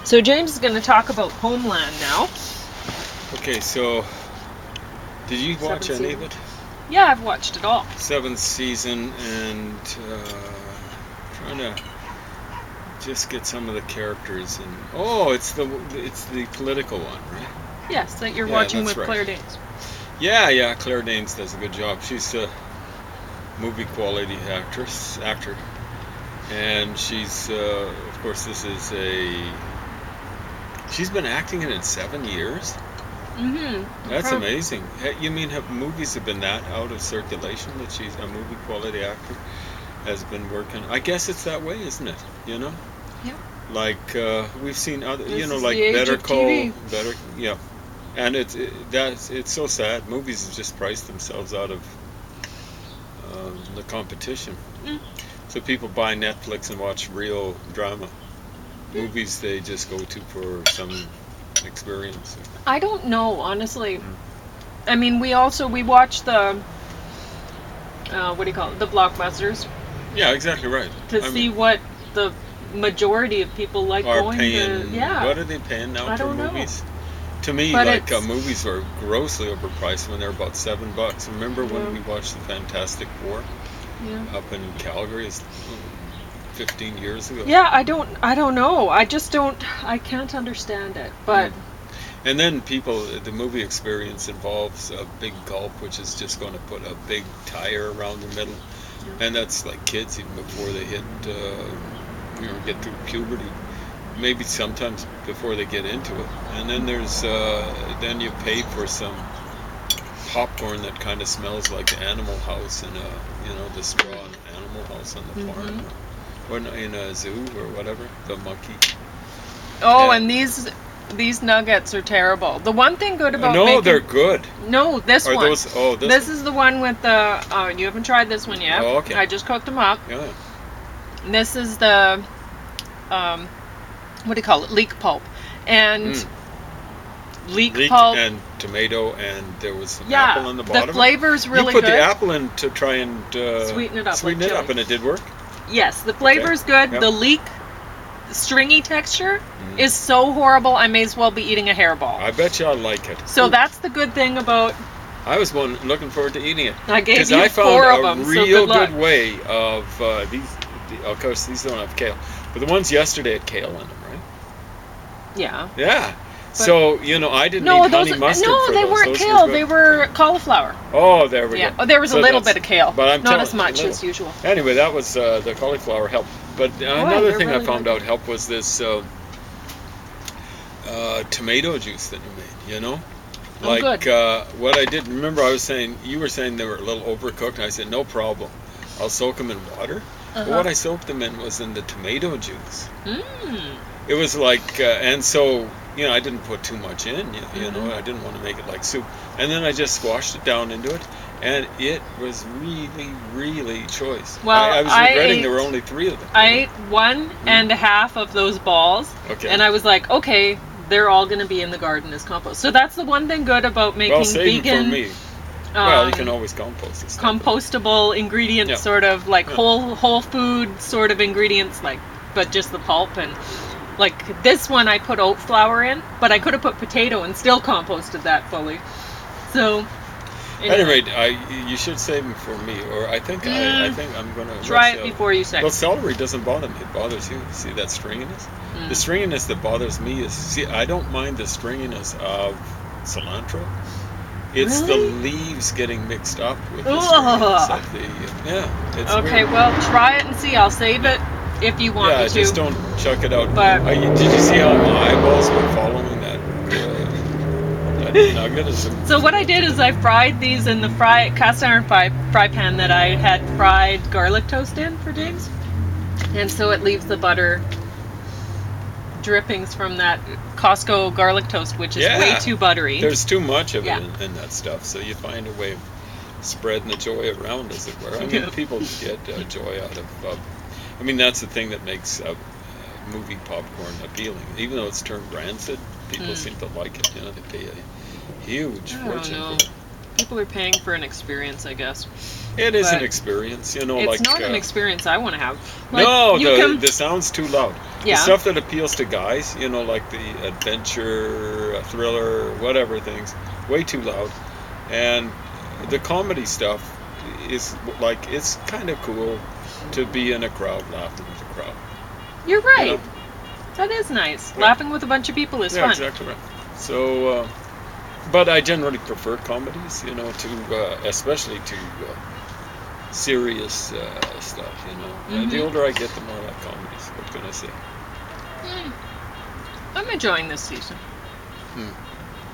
So James is going to talk about Homeland now. Okay, so did you watch any of it? Yeah, I've watched it all. 7th season, and trying to just get some of the characters. And it's the political one, right? Yes, that you're watching with right. Claire Danes. Yeah, Claire Danes does a good job. She's a movie quality actor, and she's of course she's been acting in 7 years. Mm-hmm. That's amazing. You mean movies have been that out of circulation that she's a movie quality actor has been working? I guess it's that way, isn't it? You know? Yeah. Like we've seen other, Like Better Call, yeah. And it's so sad. Movies have just priced themselves out of the competition. Mm. So people buy Netflix and watch real drama. Movies they just go to for some experience. I don't know, honestly. I mean, we watch the what do you call it? The blockbusters. Yeah, exactly right. To see what the majority of people like going to. Yeah. What are they paying now for movies? To me, movies were grossly overpriced when they're about $7. Remember when we watched The Fantastic Four up in Calgary 15 years ago? Yeah, I don't know. I can't understand it. But and then the movie experience involves a big gulp, which is just going to put a big tire around the middle, and that's like kids even before they hit, get through puberty. Maybe sometimes before they get into it. And then there's then you pay for some popcorn that kind of smells like Animal House in the straw Animal House on the farm, or in a zoo or whatever, the monkey. Oh, and these nuggets are terrible. The one thing good about they're good. No, this one. This is the one with the. You haven't tried this one yet. Oh, okay. I just cooked them up. Yeah. This is the. What do you call it? Leek pulp. And leek pulp. And tomato, and there was some apple on the bottom. The flavor's really good. You put the apple in to try and sweeten it up. Sweeten it up, and it did work? Yes, the flavor's good. Yep. The leek stringy texture is so horrible, I may as well be eating a hairball. I bet you I'll like it. So that's the good thing about... I was looking forward to eating it. I gave you 4 of them, so good luck. Good way of these... Of course, these don't have kale. But the ones yesterday had kale in them, right? Yeah. Yeah. So, I didn't eat honey mustard for those. No, they weren't kale. They were cauliflower. Oh, there we go. Oh, there was a little bit of kale. But not as much as usual. Anyway, that was the cauliflower helped. But another thing I found out helped was this tomato juice that you made, Like, what I did, remember you were saying they were a little overcooked, and I said, no problem. I'll soak them in water. But what I soaked them in was in the tomato juice. It was like, and so, I didn't put too much in, I didn't want to make it like soup. And then I just squashed it down into it, and it was really, really choice. Well, I was regretting there were only 3 of them. I ate 1.5 of those balls, and I was like, okay, they're all going to be in the garden as compost. So that's the one thing good about making vegan... for me. Well, you can always compost this stuff. Compostable ingredients, sort of like whole food sort of ingredients, but just the pulp. And like this one I put oat flour in, but I could have put potato and still composted that fully. So anyway, you should save them for me, or I think I'm going to try it before you say. Well, celery doesn't bother me; it bothers you. See that stringiness? The stringiness that bothers me is I don't mind the stringiness of cilantro. It's the leaves getting mixed up with the stringiness of the it's weird. Well, try it and see. I'll save it if you want me to. Yeah, just don't chuck it out. But did you see how my eyeballs were following that nugget? So what I did is I fried these in the cast iron fry pan that I had fried garlic toast in for James, and so it leaves the butter drippings from that Costco garlic toast, which is way too buttery. There's too much of it in that stuff, so you find a way of spreading the joy around, as it were. I mean, people get joy out of... I mean, that's the thing that makes movie popcorn appealing. Even though it's turned rancid, people seem to like it. They pay a huge fortune for it. People are paying for an experience, I guess. It is an But experience, you know. It's Like not an experience I want to have. Like, no, you can, the sound's too loud. The yeah. stuff that appeals to guys, you know, like the adventure, thriller, whatever things, way too loud. And the comedy stuff is like it's kind of cool to be in a crowd laughing with a crowd. You're You right. know? That is nice. Yeah. Laughing with a bunch of people is Yeah, fun. exactly right. So, but I generally prefer comedies, you know, to especially to serious stuff. You know, the older I get, the more I like comedies. What can I say? I'm enjoying this season. Hmm.